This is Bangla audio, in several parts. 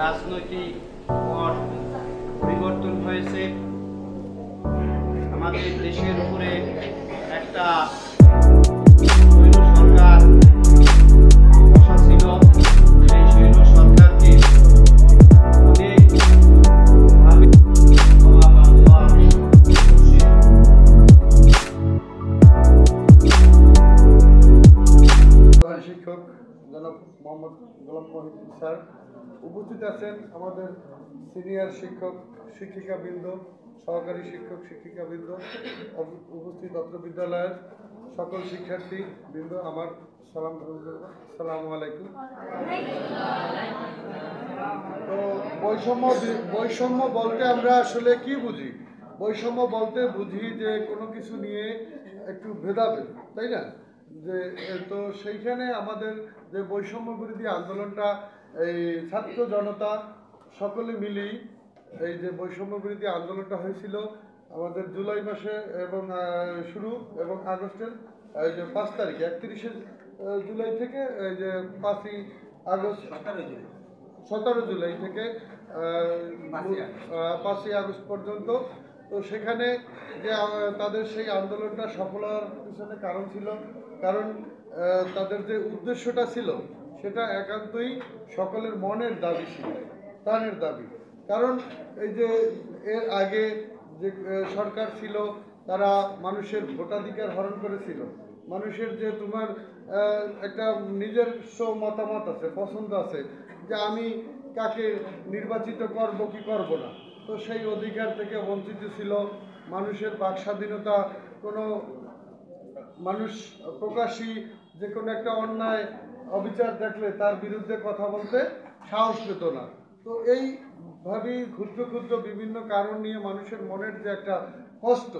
রাজনৈতিক পট পরিবর্তন হয়েছে। আমাদের দেশের উপরে একটা সৈন্য সরকার বসা ছিল। সেই সৈন্য সরকারকে শিক্ষক জনাব মোহাম্মদ গোলাম মহিউদ্দিন স্যার উপস্থিত আছেন, আমাদের সিনিয়র শিক্ষক শিক্ষিকাবৃন্দ, সহকারী শিক্ষক শিক্ষিকাবৃন্দ, উপস্থিত অত্র বিদ্যালয়ের সকল শিক্ষার্থী বৃন্দ, আমার সালাম আসসালামু আলাইকুম। তো বৈষম্য বলতে আমরা আসলে কি বুঝি? বৈষম্য বলতে বুঝি যে কোনো কিছু নিয়ে একটু ভেদাভেদ, তাই না? যে তো সেইখানে আমাদের যে বৈষম্য বিরোধী আন্দোলনটা, এই ছাত্র জনতা সকলে মিলেই এই যে বৈষম্য বিরোধী আন্দোলনটা হয়েছিল আমাদের জুলাই মাসে এবং শুরু এবং আগস্টের এই যে 5 তারিখে 31শে জুলাই থেকে এই যে 5ই আগস্ট 17 জুলাই থেকে 5ই আগস্ট পর্যন্ত। তো সেখানে যে তাদের সেই আন্দোলনটা সফল হওয়ার পিছনে কারণ ছিল, কারণ তাদের যে উদ্দেশ্যটা ছিল সেটা একান্তই সকলের মনের দাবি ছিল, প্রাণের দাবি। কারণ এই যে এর আগে যে সরকার ছিল তারা মানুষের ভোটাধিকার হরণ করেছিল। মানুষের যে তোমার একটা নিজস্ব মতামত আছে, পছন্দ আছে যে আমি কাকে নির্বাচিত করব কি করব না, তো সেই অধিকার থেকে বঞ্চিত ছিল। মানুষের বাক স্বাধীনতা, কোনো মানুষ প্রকাশ্যই যে কোনো একটা অন্যায় অবিচার দেখলে তার বিরুদ্ধে কথা বলতে সাহস পেত না। তো এইভাবেই ক্ষুদ্র ক্ষুদ্র বিভিন্ন কারণ নিয়ে মানুষের মনের যে একটা কষ্ট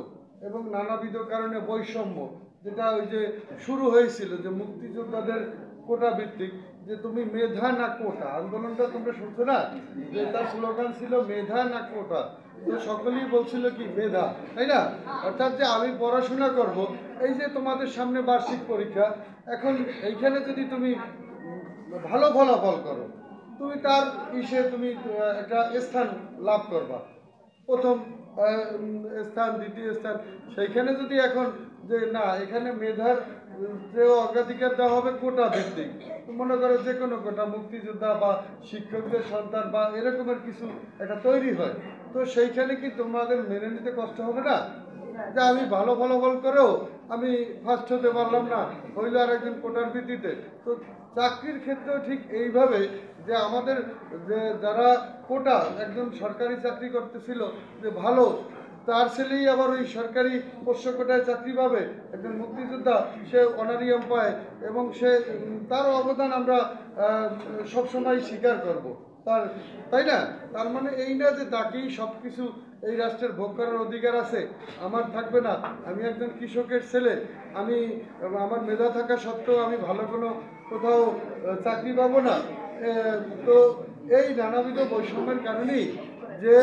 এবং নানাবিধ কারণে বৈষম্য, যেটা ওই যে শুরু হয়েছিল যে মুক্তিযোদ্ধাদের কোটা ভিত্তিক, যে তুমি মেধা না কোটা আন্দোলনটা তোমরা শুনছো না, যে তার স্লোগান ছিল মেধা না কোটা। তো সকলেই বলছিল কি মেধা, তাই না? অর্থাৎ যে আমি পড়াশোনা করব, এই যে তোমাদের সামনে বার্ষিক পরীক্ষা, এখন এইখানে যদি তুমি ভালো ফলাফল করো, তুমি তার তুমি একটা স্থান লাভ করবা, প্রথম স্থান, দ্বিতীয় স্থান। সেইখানে যদি এখন যে না, এখানে মেধার যে অগ্রাধিকার দেওয়া হবে কোটা ভিত্তিক, মনে করো যে কোনো কোটা, মুক্তিযোদ্ধা বা শিক্ষকদের সন্তান বা এরকমের কিছু একটা তৈরি হয়, তো সেইখানে কি তোমাদের মেনে নিতে কষ্ট হবে না? যে আমি ভালো ফলাফল করেও আমি ফার্স্ট হতে পারলাম না, হইলো আর একজন কোটার ভিত্তিতে। তো চাকরির ক্ষেত্রেও ঠিক এইভাবে, যে আমাদের যে যারা কোটা, একজন সরকারি চাকরি করতেছিল যে ভালো, তার ছেলেই আবার ওই সরকারি পোষ্য কোটায় চাকরি পাবে। একজন মুক্তিযোদ্ধা সে অনারিয়াম পায় এবং সে তার অবদান আমরা সবসময় স্বীকার করব তার, তাই না? তার মানে এই না যে তাকেই সব কিছু এই রাষ্ট্রের ভোগ করার অধিকার আছে, আমার থাকবে না। আমি একজন কৃষকের ছেলে, আমি আমার মেধা থাকা সত্ত্বেও আমি ভালো কোনো কোথাও চাকরি পাবো না। তো এই নানাবিধ বৈষম্যের কারণেই যে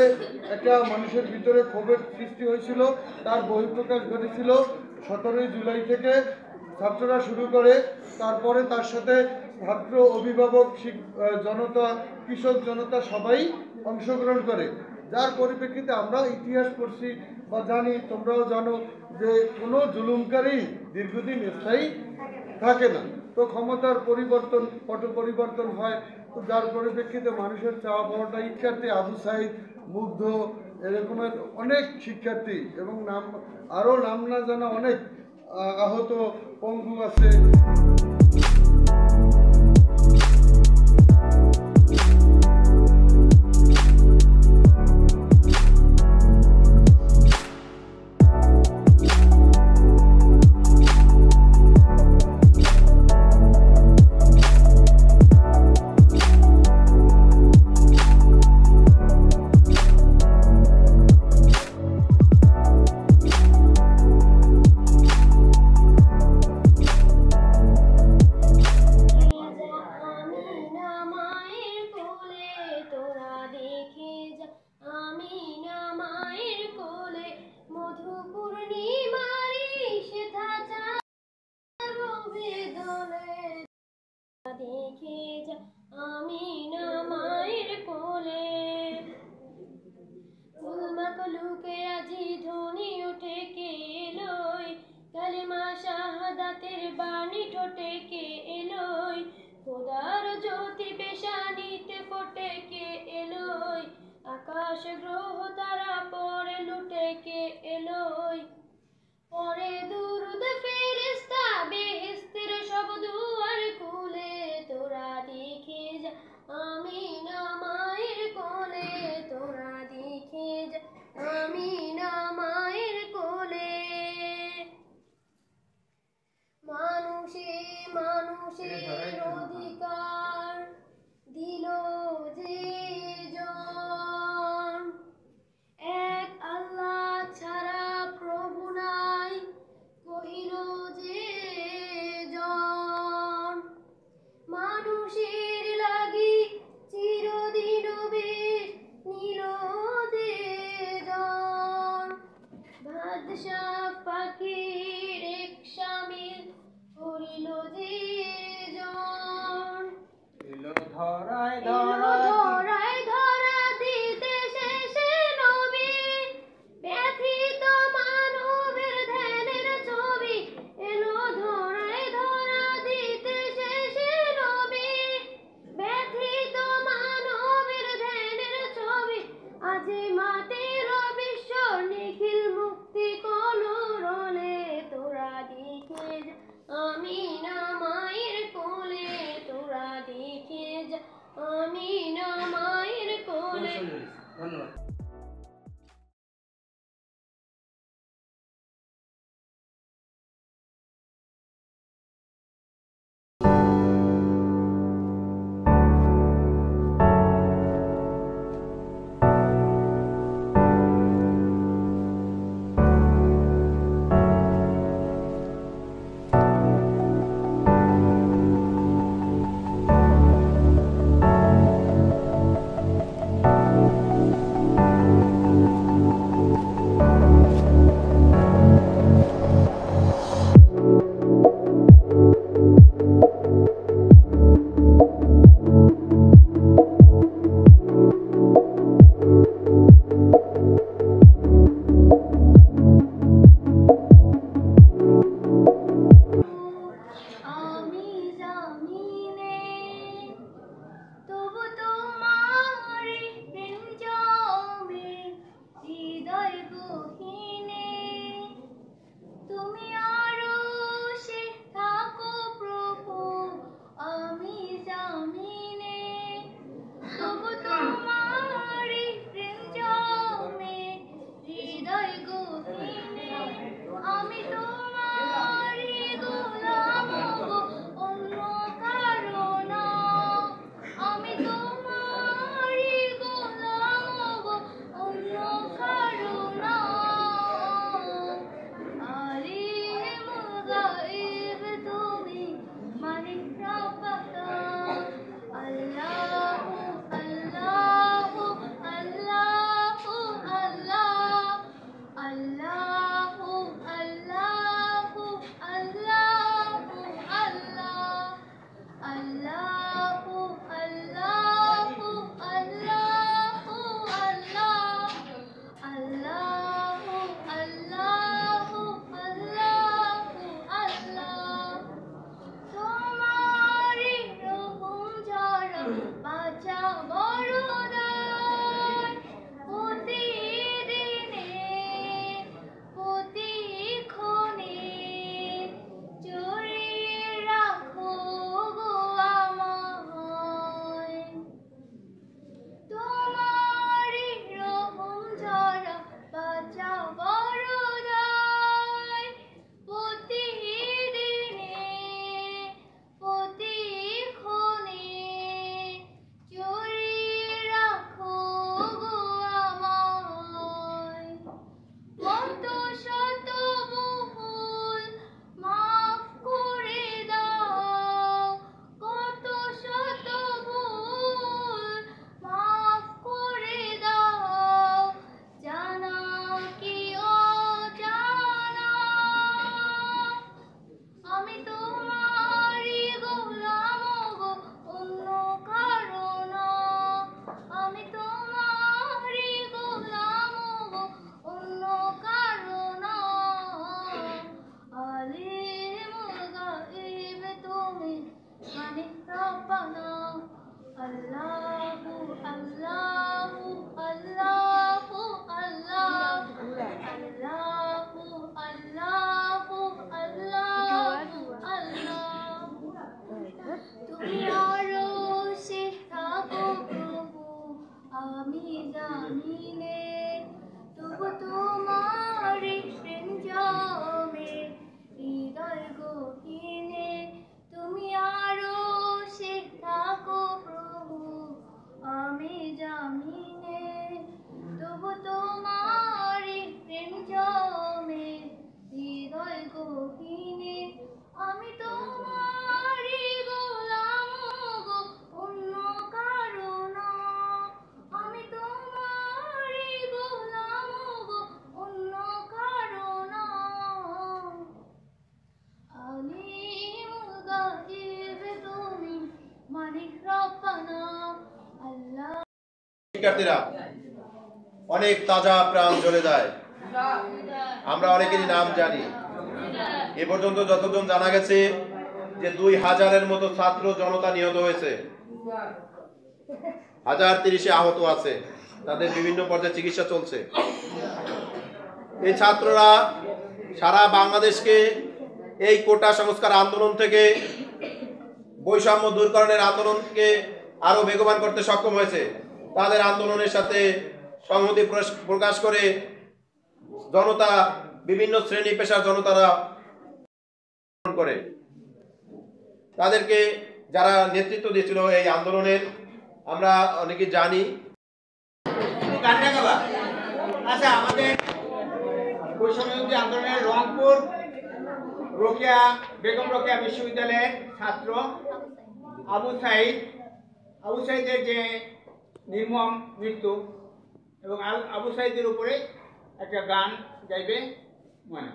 একটা মানুষের ভিতরে ক্ষোভের সৃষ্টি হয়েছিল, তার বহিঃপ্রকাশ ঘটেছিল 17ই জুলাই থেকে ছাত্ররা শুরু করে, তারপরে তার সাথে ছাত্র, অভিভাবক, জনতা, কৃষক জনতা সবাই অংশগ্রহণ করে, যার পরিপ্রেক্ষিতে আমরা ইতিহাস পড়ছি বা জানি, তোমরাও জানো যে কোনো জুলুমকারী দীর্ঘদিন স্থায়ী থাকে না। তো ক্ষমতার পরিবর্তন, পট পরিবর্তন হয়। তো যার পরিপ্রেক্ষিতে মানুষের চাওয়া পাওয়াটা, শিক্ষার্থী আবু সাইদ, মুগ্ধ, এরকমের অনেক শিক্ষার্থী এবং আরও নাম না জানা অনেক আহত পঙ্গু আছে। দেখে যা আমিনা মায়ের কোলে, ফুলমাকলুকে আজি ধ্বনি উঠে কে এলোই, কালেমা শাহাদাতের বাণী ঠোঁটে কে এলোই, খোদার জ্যোতি পেশানিতে ফোটে কে এলোই, আকাশ গ্রহ তারা পরে লুটে কে এলোই, পরে দুরুদ ফেরেশতা বেহেশতের সব দুয়ার খুলে, তোরা দেখে যা আমিনা মায়ের কোলে, তোরা দেখে যা আমিনা মায়ের কোলে। মানুষের অধিকার দিল যে জন, এক আল্লাহ ছাড়া প্রভু নাই কহিল যে জন, মানুষের লাগি চিরদিন বেশ নিল যে জন, বাদশাহ পাখির এক শামিল হইল যে জন, এলো ধরায় এলো ধরায় ধরা দিতে শেষে নবী, ব্যথিত মানবের ধ্যানের ছবি, এলো ধরায় ধরা দিতে শেষে নবী, ব্যথিত মানবের ধ্যানের ছবি, আজি মাটির বিশ্ব নিখিল মুক্তি কলরলে, তোরা দেখে যা আমিনা মায়ের কোলে, তোরা দেখে যা আল্লাহু আল্লাহু আল্লাহু আল্লাহু আল্লাহু আল্লাহু আল্লাহু আল্লাহু তুমি আরশে থাকো প্রভু আমি জানি নে তবু তোমারি প্রেম জমে হৃদয় গহীনে তুমি আরশে থাকো প্রভু আমি জানি নে তবু তোমারি প্রেম জমে হৃদয় গহীনে আমি তোমারি গোলাম গো অন্য কারো না আমি তোমারি গোলাম গো অন্য কারো না আলিমুল গায়ব তুমি মালিক রব্বানা আল্লাহ। শিক্ষার্থীরা অনেক তাজা প্রাণ জ্বলে যায়, আমরা অনেকেরই নাম জানি। এ পর্যন্ত যতজন জানা গেছে যে 2000-এর মতো ছাত্র জনতা নিহত হয়েছে, 1030 আহত আছে, তাদের বিভিন্ন পর্যায়ে চিকিৎসা চলছে। এই ছাত্ররা সারা বাংলাদেশকে এই কোটা সংস্কার আন্দোলন থেকে বৈষম্য দূরকরণের আন্দোলনকে আরো বেগবান করতে সক্ষম হয়েছে। তাদের আন্দোলনের সাথে সংহতি প্রকাশ করে জনতা, বিভিন্ন শ্রেণী পেশার জনতারা করে তাদেরকে যারা নেতৃত্ব দিয়েছিল এই আন্দোলনের আমরা অনেকে জানি। আচ্ছা, আমাদের বৈষম্যবিরোধী আন্দোলনের রংপুর বেগম রোকেয়া বিশ্ববিদ্যালয়ের ছাত্র আবু সাইদের যে নির্মম মৃত্যু এবং আবু সাইদের উপরে একটা গান গাইবে মনে।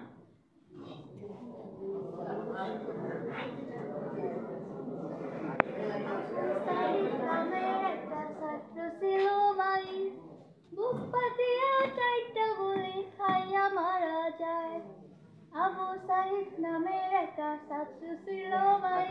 বুক পাতিয়া চাইটা বলে খাইয়া মারা যায় আবু সাইদ নামের একটা ছাত্র ছিল ভাই।